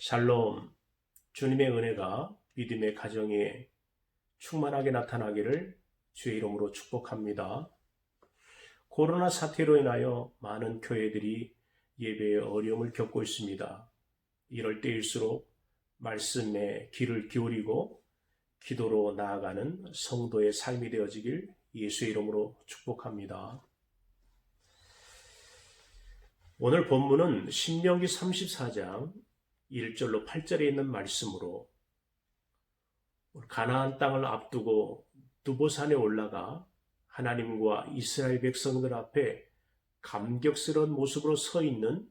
샬롬, 주님의 은혜가 믿음의 가정에 충만하게 나타나기를 주의 이름으로 축복합니다. 코로나 사태로 인하여 많은 교회들이 예배에 어려움을 겪고 있습니다. 이럴 때일수록 말씀에 귀를 기울이고 기도로 나아가는 성도의 삶이 되어지길 예수의 이름으로 축복합니다. 오늘 본문은 신명기 34장 1절로 8절에 있는 말씀으로 가나안 땅을 앞두고 두보산에 올라가 하나님과 이스라엘 백성들 앞에 감격스러운 모습으로 서 있는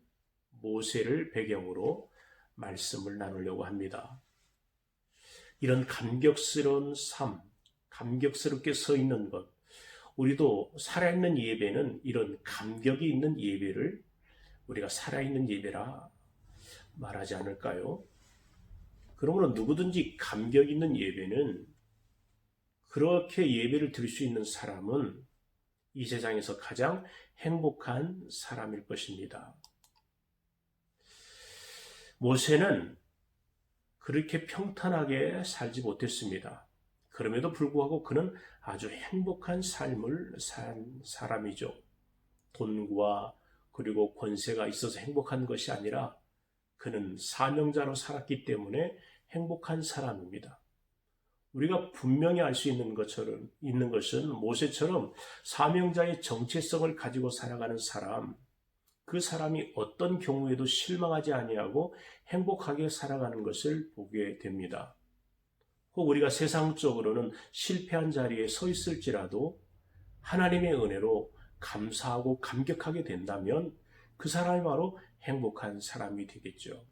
모세를 배경으로 말씀을 나누려고 합니다. 이런 감격스러운 삶, 감격스럽게 서 있는 것, 우리도 살아있는 예배는 이런 감격이 있는 예배를 우리가 살아있는 예배라 말하지 않을까요? 그러므로 누구든지 감격 있는 예배는, 그렇게 예배를 드릴 수 있는 사람은 이 세상에서 가장 행복한 사람일 것입니다. 모세는 그렇게 평탄하게 살지 못했습니다. 그럼에도 불구하고 그는 아주 행복한 삶을 산 사람이죠. 돈과 그리고 권세가 있어서 행복한 것이 아니라 그는 사명자로 살았기 때문에 행복한 사람입니다. 우리가 분명히 알 수 있는 것은 모세처럼 사명자의 정체성을 가지고 살아가는 사람, 그 사람이 어떤 경우에도 실망하지 아니하고 행복하게 살아가는 것을 보게 됩니다. 혹 우리가 세상적으로는 실패한 자리에 서 있을지라도 하나님의 은혜로 감사하고 감격하게 된다면 그 사람이 바로 행복한 사람이 되겠죠.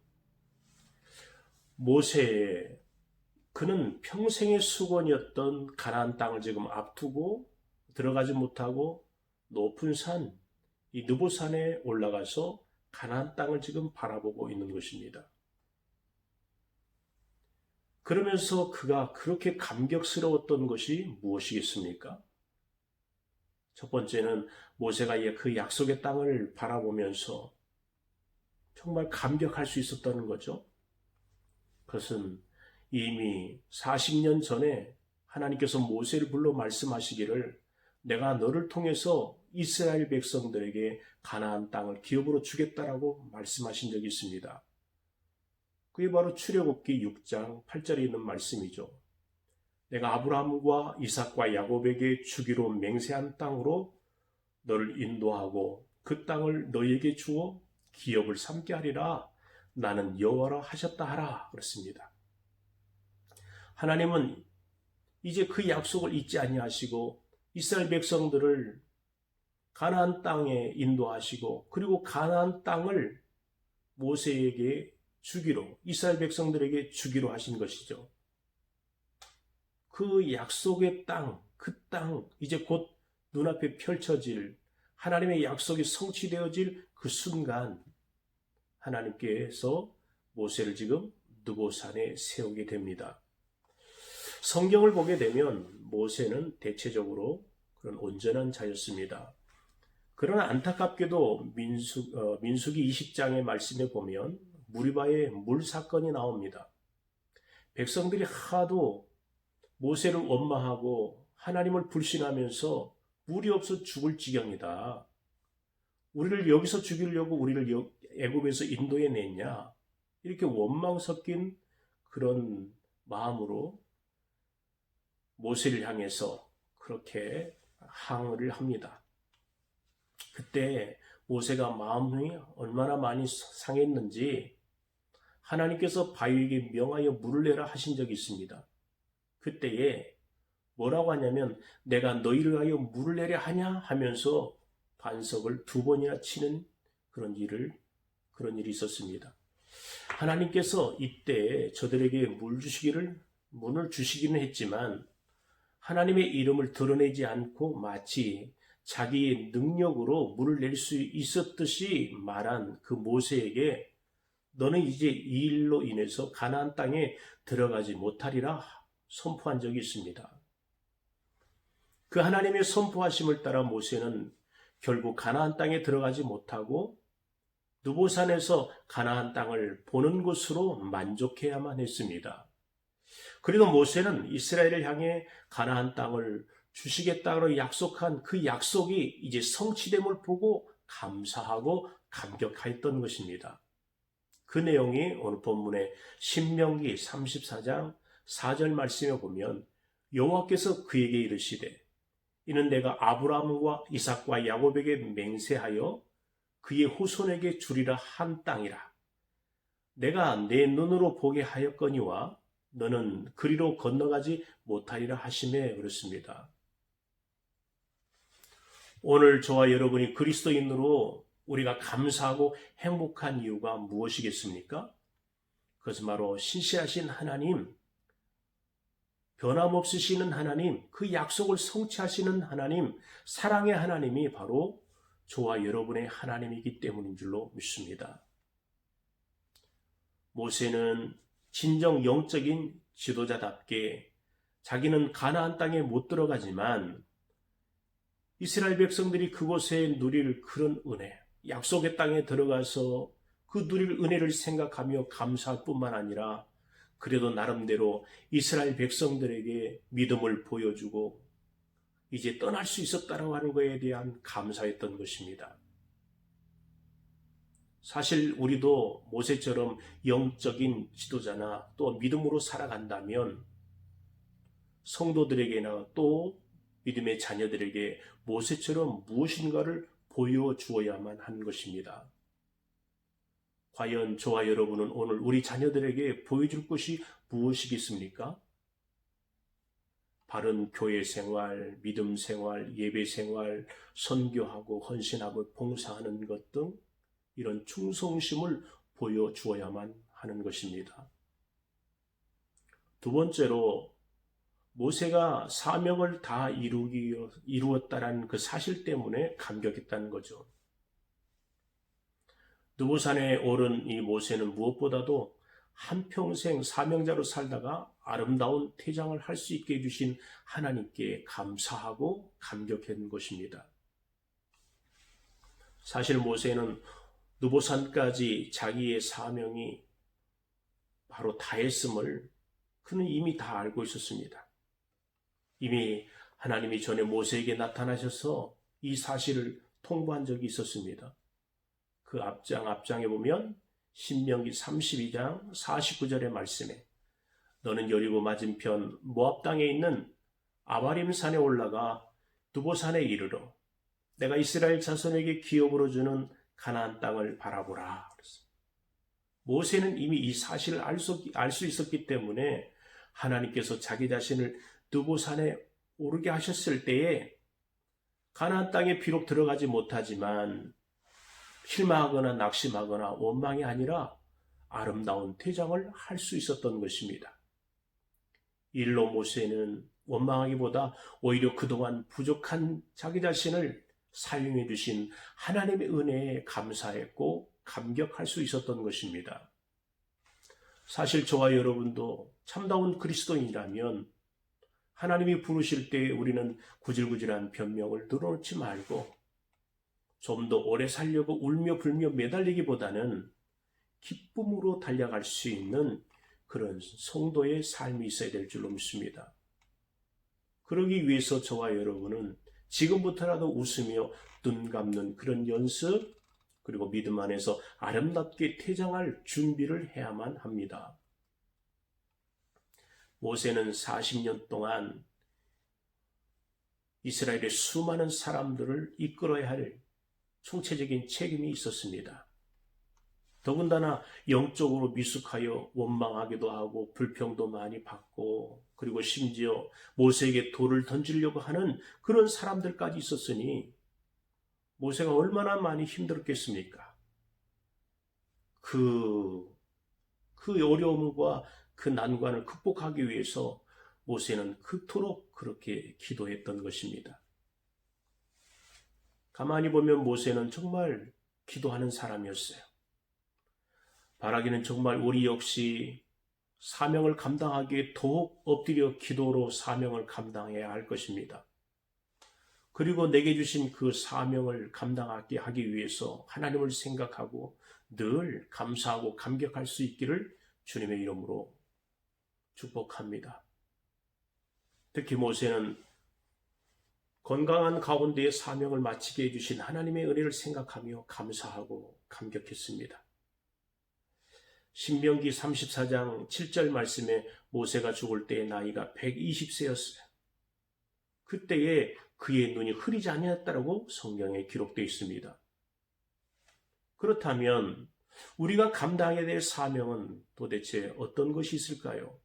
그는 평생의 수건이었던 가나안 땅을 지금 앞두고 들어가지 못하고 높은 산, 이 느보산에 올라가서 가나안 땅을 지금 바라보고 있는 것입니다. 그러면서 그가 그렇게 감격스러웠던 것이 무엇이겠습니까? 첫 번째는 모세가 그 약속의 땅을 바라보면서 정말 감격할 수 있었다는 거죠. 그것은 이미 40년 전에 하나님께서 모세를 불러 말씀하시기를 내가 너를 통해서 이스라엘 백성들에게 가나안 땅을 기업으로 주겠다라고 말씀하신 적이 있습니다. 그게 바로 출애굽기 6장 8절에 있는 말씀이죠. 내가 아브라함과 이삭과 야곱에게 주기로 맹세한 땅으로 너를 인도하고 그 땅을 너에게 주어 기업을 삼게 하리라. 나는 여호와라 하셨다 하라 그랬습니다. 하나님은 이제 그 약속을 잊지 아니하시고 이스라엘 백성들을 가나안 땅에 인도하시고 그리고 가나안 땅을 모세에게 주기로, 이스라엘 백성들에게 주기로 하신 것이죠. 그 약속의 땅, 그 땅 이제 곧 눈앞에 펼쳐질 하나님의 약속이 성취되어질 그 순간 하나님께서 모세를 지금 느보산에 세우게 됩니다. 성경을 보게 되면 모세는 대체적으로 그런 온전한 자였습니다. 그러나 안타깝게도 민수기 20장의 말씀에 보면 무리바의 물 사건이 나옵니다. 백성들이 하도 모세를 원망하고 하나님을 불신하면서 물이 없어 죽을 지경이다. 우리를 여기서 죽이려고 우리를 애굽에서 인도해 냈냐? 이렇게 원망 섞인 그런 마음으로 모세를 향해서 그렇게 항의를 합니다. 그때 모세가 마음이 얼마나 많이 상했는지 하나님께서 바위에게 명하여 물을 내라 하신 적이 있습니다. 그때에 뭐라고 하냐면 내가 너희를 하여 물을 내려 하냐 하면서 반석을 2번이나 치는 그런 일이 있었습니다. 하나님께서 이때 저들에게 문을 주시기는 했지만 하나님의 이름을 드러내지 않고 마치 자기의 능력으로 물을 낼 수 있었듯이 말한 그 모세에게 너는 이제 이 일로 인해서 가나안 땅에 들어가지 못하리라 선포한 적이 있습니다. 그 하나님의 선포하심을 따라 모세는 결국 가나안 땅에 들어가지 못하고 느보산에서 가나안 땅을 보는 것으로 만족해야만 했습니다. 그래도 모세는 이스라엘을 향해 가나안 땅을 주시겠다고 약속한 그 약속이 이제 성취됨을 보고 감사하고 감격하였던 것입니다. 그 내용이 오늘 본문의 신명기 34장 4절 말씀에 보면 여호와께서 그에게 이르시되 이는 내가 아브라함과 이삭과 야곱에게 맹세하여 그의 후손에게 주리라 한 땅이라. 내가 내 눈으로 보게 하였거니와 너는 그리로 건너가지 못하리라 하시매 그렇습니다. 오늘 저와 여러분이 그리스도인으로 우리가 감사하고 행복한 이유가 무엇이겠습니까? 그것은 바로 신실하신 하나님, 변함없으시는 하나님, 그 약속을 성취하시는 하나님, 사랑의 하나님이 바로 저와 여러분의 하나님이기 때문인 줄로 믿습니다. 모세는 진정 영적인 지도자답게 자기는 가나안 땅에 못 들어가지만 이스라엘 백성들이 그곳에 누릴 그런 은혜, 약속의 땅에 들어가서 그 누릴 은혜를 생각하며 감사할 뿐만 아니라 그래도 나름대로 이스라엘 백성들에게 믿음을 보여주고 이제 떠날 수 있었다고 하는 것에 대한 감사했던 것입니다. 사실 우리도 모세처럼 영적인 지도자나 또 믿음으로 살아간다면 성도들에게나 또 믿음의 자녀들에게 모세처럼 무엇인가를 보여주어야만 하는 것입니다. 과연 저와 여러분은 오늘 우리 자녀들에게 보여줄 것이 무엇이겠습니까? 바른 교회 생활, 믿음 생활, 예배 생활, 선교하고 헌신하고 봉사하는 것 등 이런 충성심을 보여주어야만 하는 것입니다. 두 번째로 모세가 사명을 다 이루었다는 그 사실 때문에 감격했다는 거죠. 느보산에 오른 이 모세는 무엇보다도 한평생 사명자로 살다가 아름다운 퇴장을 할 수 있게 해주신 하나님께 감사하고 감격한 것입니다. 사실 모세는 느보산까지 자기의 사명이 바로 다했음을 그는 이미 다 알고 있었습니다. 이미 하나님이 전에 모세에게 나타나셔서 이 사실을 통보한 적이 있었습니다. 그 앞장에 보면 신명기 32장 49절의 말씀에 너는 여리고 맞은편 모압 땅에 있는 아바림 산에 올라가 느보산에 이르러 내가 이스라엘 자손에게 기업으로 주는 가나안 땅을 바라보라. 모세는 이미 이 사실을 알 수 있었기 때문에 하나님께서 자기 자신을 느보산에 오르게 하셨을 때에 가나안 땅에 비록 들어가지 못하지만 실망하거나 낙심하거나 원망이 아니라 아름다운 퇴장을 할 수 있었던 것입니다. 일로 모세는 원망하기보다 오히려 그동안 부족한 자기 자신을 사용해 주신 하나님의 은혜에 감사했고 감격할 수 있었던 것입니다. 사실 저와 여러분도 참다운 그리스도인이라면 하나님이 부르실 때 우리는 구질구질한 변명을 늘어놓지 말고 좀 더 오래 살려고 울며 불며 매달리기보다는 기쁨으로 달려갈 수 있는 그런 성도의 삶이 있어야 될 줄로 믿습니다. 그러기 위해서 저와 여러분은 지금부터라도 웃으며 눈 감는 그런 연습, 그리고 믿음 안에서 아름답게 퇴장할 준비를 해야만 합니다. 모세는 40년 동안 이스라엘의 수많은 사람들을 이끌어야 할 총체적인 책임이 있었습니다. 더군다나 영적으로 미숙하여 원망하기도 하고 불평도 많이 받고 그리고 심지어 모세에게 돌을 던지려고 하는 그런 사람들까지 있었으니 모세가 얼마나 많이 힘들었겠습니까? 그 어려움과 그 난관을 극복하기 위해서 모세는 그토록 그렇게 기도했던 것입니다. 가만히 보면 모세는 정말 기도하는 사람이었어요. 바라기는 정말 우리 역시 사명을 감당하기에 더욱 엎드려 기도로 사명을 감당해야 할 것입니다. 그리고 내게 주신 그 사명을 감당하게 하기 위해서 하나님을 생각하고 늘 감사하고 감격할 수 있기를 주님의 이름으로 축복합니다. 특히 모세는 건강한 가운데에 사명을 마치게 해주신 하나님의 은혜를 생각하며 감사하고 감격했습니다. 신명기 34장 7절 말씀에 모세가 죽을 때의 나이가 120세였어요. 그때에 그의 눈이 흐리지 아니었다라고 성경에 기록되어 있습니다. 그렇다면 우리가 감당해야 될 사명은 도대체 어떤 것이 있을까요?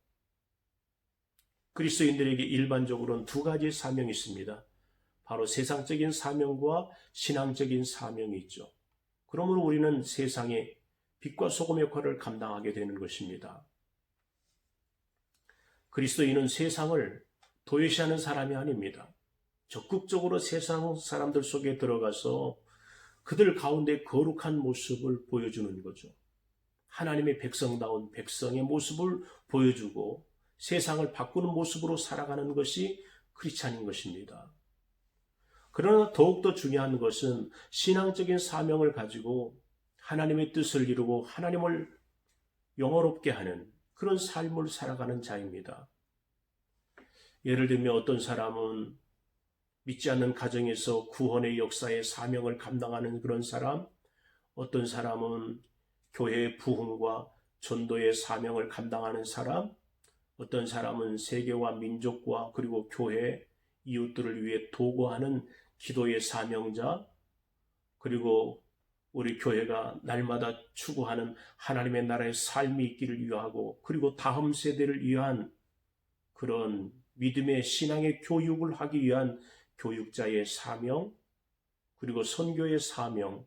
그리스도인들에게 일반적으로는 두 가지의 사명이 있습니다. 바로 세상적인 사명과 신앙적인 사명이 있죠. 그러므로 우리는 세상의 빛과 소금 역할을 감당하게 되는 것입니다. 그리스도인은 세상을 도외시하는 사람이 아닙니다. 적극적으로 세상 사람들 속에 들어가서 그들 가운데 거룩한 모습을 보여주는 거죠. 하나님의 백성다운 백성의 모습을 보여주고 세상을 바꾸는 모습으로 살아가는 것이 크리스찬인 것입니다. 그러나 더욱더 중요한 것은 신앙적인 사명을 가지고 하나님의 뜻을 이루고 하나님을 영화롭게 하는 그런 삶을 살아가는 자입니다. 예를 들면 어떤 사람은 믿지 않는 가정에서 구원의 역사의 사명을 감당하는 그런 사람, 어떤 사람은 교회의 부흥과 전도의 사명을 감당하는 사람, 어떤 사람은 세계와 민족과 그리고 교회, 이웃들을 위해 도구하는 기도의 사명자, 그리고 우리 교회가 날마다 추구하는 하나님의 나라의 삶이 있기를 위하고 그리고 다음 세대를 위한 그런 믿음의 신앙의 교육을 하기 위한 교육자의 사명, 그리고 선교의 사명,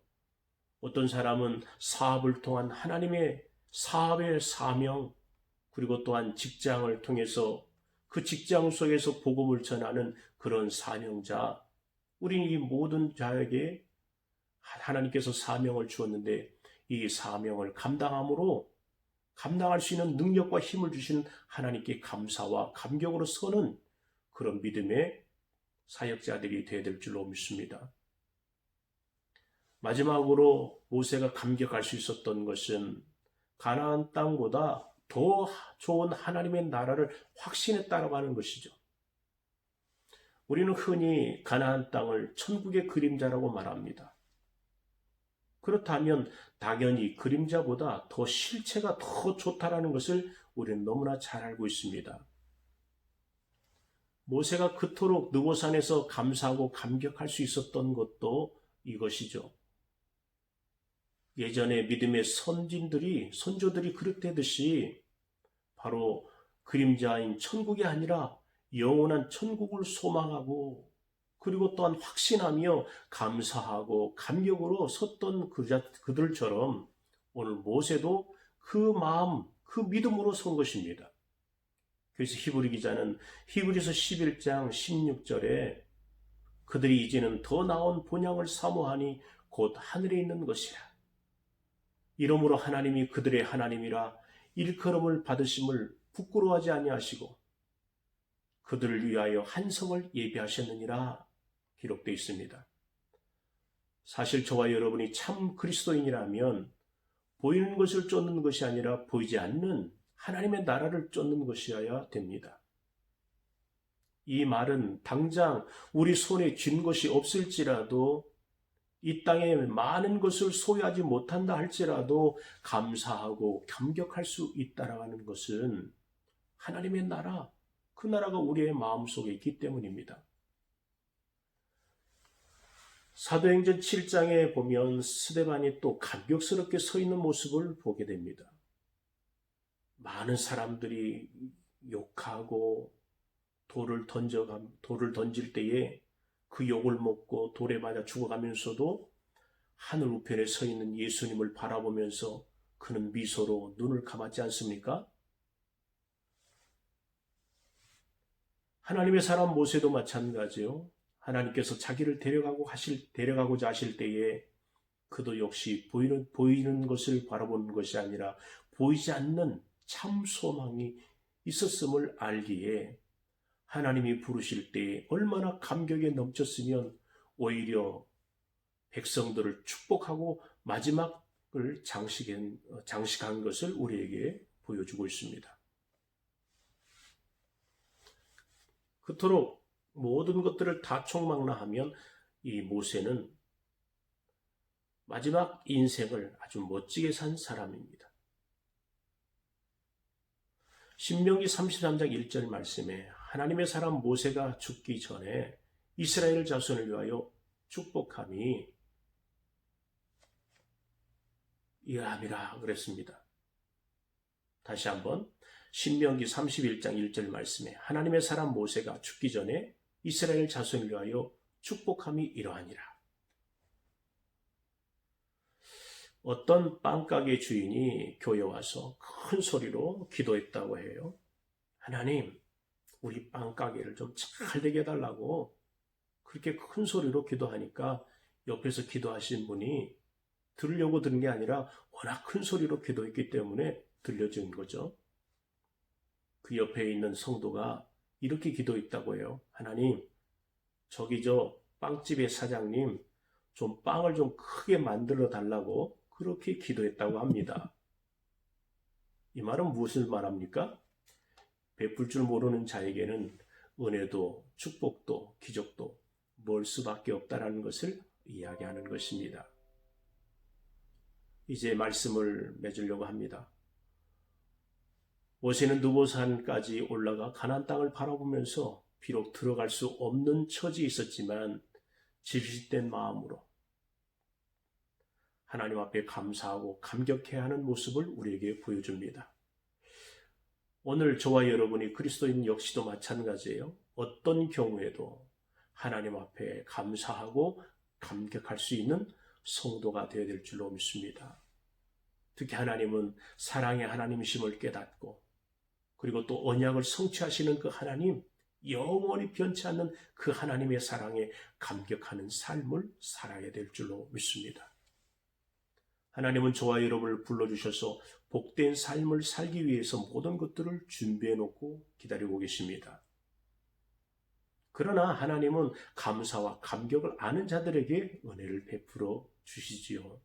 어떤 사람은 사업을 통한 하나님의 사업의 사명, 그리고 또한 직장을 통해서 그 직장 속에서 복음을 전하는 그런 사명자, 우리는 이 모든 자에게 하나님께서 사명을 주었는데 이 사명을 감당함으로 감당할 수 있는 능력과 힘을 주신 하나님께 감사와 감격으로 서는 그런 믿음의 사역자들이 되어야 될 줄로 믿습니다. 마지막으로 모세가 감격할 수 있었던 것은 가나안 땅보다 더 좋은 하나님의 나라를 확신에 따라가는 것이죠. 우리는 흔히 가나안 땅을 천국의 그림자라고 말합니다. 그렇다면 당연히 그림자보다 더 실체가 더 좋다라는 것을 우리는 너무나 잘 알고 있습니다. 모세가 그토록 느보산에서 감사하고 감격할 수 있었던 것도 이것이죠. 예전에 믿음의 선조들이 그렇다듯이 바로 그림자인 천국이 아니라 영원한 천국을 소망하고 그리고 또한 확신하며 감사하고 감격으로 섰던 그들처럼 오늘 모세도 그 마음, 그 믿음으로 선 것입니다. 그래서 히브리 기자는 히브리서 11장 16절에 그들이 이제는 더 나은 본향을 사모하니 곧 하늘에 있는 것이라. 이러므로 하나님이 그들의 하나님이라 일컬음을 받으심을 부끄러워하지 아니하시고 그들을 위하여 한 성을 예비하셨느니라 기록되어 있습니다. 사실 저와 여러분이 참 그리스도인이라면 보이는 것을 쫓는 것이 아니라 보이지 않는 하나님의 나라를 쫓는 것이어야 됩니다. 이 말은 당장 우리 손에 쥔 것이 없을지라도 이 땅에 많은 것을 소유하지 못한다 할지라도 감사하고 감격할 수 있다라는 것은 하나님의 나라, 그 나라가 우리의 마음속에 있기 때문입니다. 사도행전 7장에 보면 스데반이 또 감격스럽게 서 있는 모습을 보게 됩니다. 많은 사람들이 욕하고 돌을 던질 때에 그 욕을 먹고 돌에 맞아 죽어가면서도 하늘 우편에 서 있는 예수님을 바라보면서 그는 미소로 눈을 감았지 않습니까? 하나님의 사람 모세도 마찬가지요. 하나님께서 자기를 데려가고자 하실 때에 그도 역시 보이는 것을 바라보는 것이 아니라 보이지 않는 참 소망이 있었음을 알기에 하나님이 부르실 때 얼마나 감격에 넘쳤으면 오히려 백성들을 축복하고 마지막을 장식한 것을 우리에게 보여주고 있습니다. 그토록 모든 것들을 다 총망라하면 이 모세는 마지막 인생을 아주 멋지게 산 사람입니다. 신명기 33장 1절 말씀에 하나님의 사람 모세가 죽기 전에 이스라엘 자손을 위하여 축복함이 이러함이라 그랬습니다. 다시 한번 신명기 31장 1절 말씀에 하나님의 사람 모세가 죽기 전에 이스라엘 자손을 위하여 축복함이 이러하니라. 어떤 빵가게 주인이 교회 와서 큰 소리로 기도했다고 해요. 하나님, 우리 빵가게를 좀 잘 되게 해달라고 그렇게 큰 소리로 기도하니까 옆에서 기도하신 분이 들으려고 들은 게 아니라 워낙 큰 소리로 기도했기 때문에 들려진 거죠. 그 옆에 있는 성도가 이렇게 기도했다고 해요. 하나님, 저기 저 빵집의 사장님 좀 빵을 좀 크게 만들어 달라고 그렇게 기도했다고 합니다. 이 말은 무엇을 말합니까? 베풀 줄 모르는 자에게는 은혜도 축복도 기적도 멀 수밖에 없다는 것을 이야기하는 것입니다. 이제 말씀을 맺으려고 합니다. 모세는 느보산까지 올라가 가나안 땅을 바라보면서 비록 들어갈 수 없는 처지에 있었지만 질식된 마음으로 하나님 앞에 감사하고 감격해야 하는 모습을 우리에게 보여줍니다. 오늘 저와 여러분이 그리스도인 역시도 마찬가지예요. 어떤 경우에도 하나님 앞에 감사하고 감격할 수 있는 성도가 되어야 될 줄로 믿습니다. 특히 하나님은 사랑의 하나님이심을 깨닫고 그리고 또 언약을 성취하시는 그 하나님, 영원히 변치 않는 그 하나님의 사랑에 감격하는 삶을 살아야 될 줄로 믿습니다. 하나님은 저와 여러분을 불러주셔서 복된 삶을 살기 위해서 모든 것들을 준비해 놓고 기다리고 계십니다. 그러나 하나님은 감사와 감격을 아는 자들에게 은혜를 베풀어 주시지요.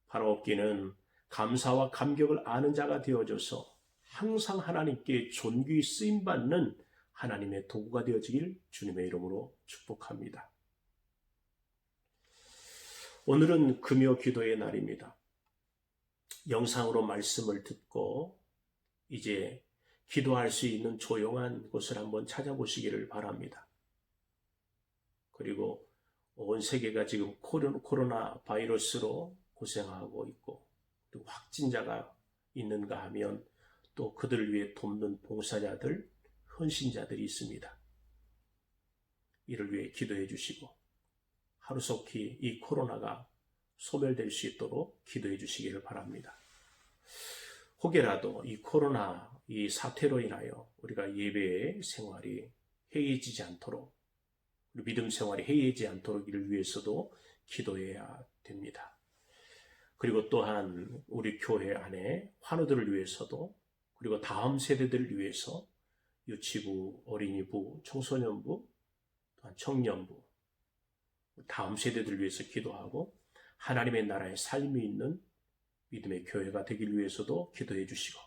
바로옵기는 감사와 감격을 아는 자가 되어져서 항상 하나님께 존귀히 쓰임받는 하나님의 도구가 되어지길 주님의 이름으로 축복합니다. 오늘은 금요 기도의 날입니다. 영상으로 말씀을 듣고 이제 기도할 수 있는 조용한 곳을 한번 찾아보시기를 바랍니다. 그리고 온 세계가 지금 코로나 바이러스로 고생하고 있고 또 확진자가 있는가 하면 또 그들을 위해 돕는 봉사자들, 헌신자들이 있습니다. 이를 위해 기도해 주시고 하루속히 이 코로나가 소멸될 수 있도록 기도해 주시기를 바랍니다. 혹여라도 이 코로나 이 사태로 인하여 우리가 예배 생활이 해이해지지 않도록 믿음 생활이 해이해지지 않도록 이를 위해서도 기도해야 됩니다. 그리고 또한 우리 교회 안에 환우들을 위해서도 그리고 다음 세대들을 위해서 유치부, 어린이부, 청소년부, 또한 청년부 다음 세대들을 위해서 기도하고 하나님의 나라의 삶이 있는 믿음의 교회가 되길 위해서도 기도해 주시고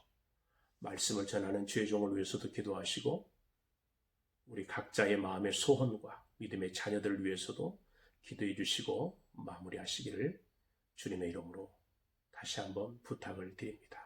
말씀을 전하는 주의 종을 위해서도 기도하시고 우리 각자의 마음의 소원과 믿음의 자녀들을 위해서도 기도해 주시고 마무리하시기를 주님의 이름으로 다시 한번 부탁을 드립니다.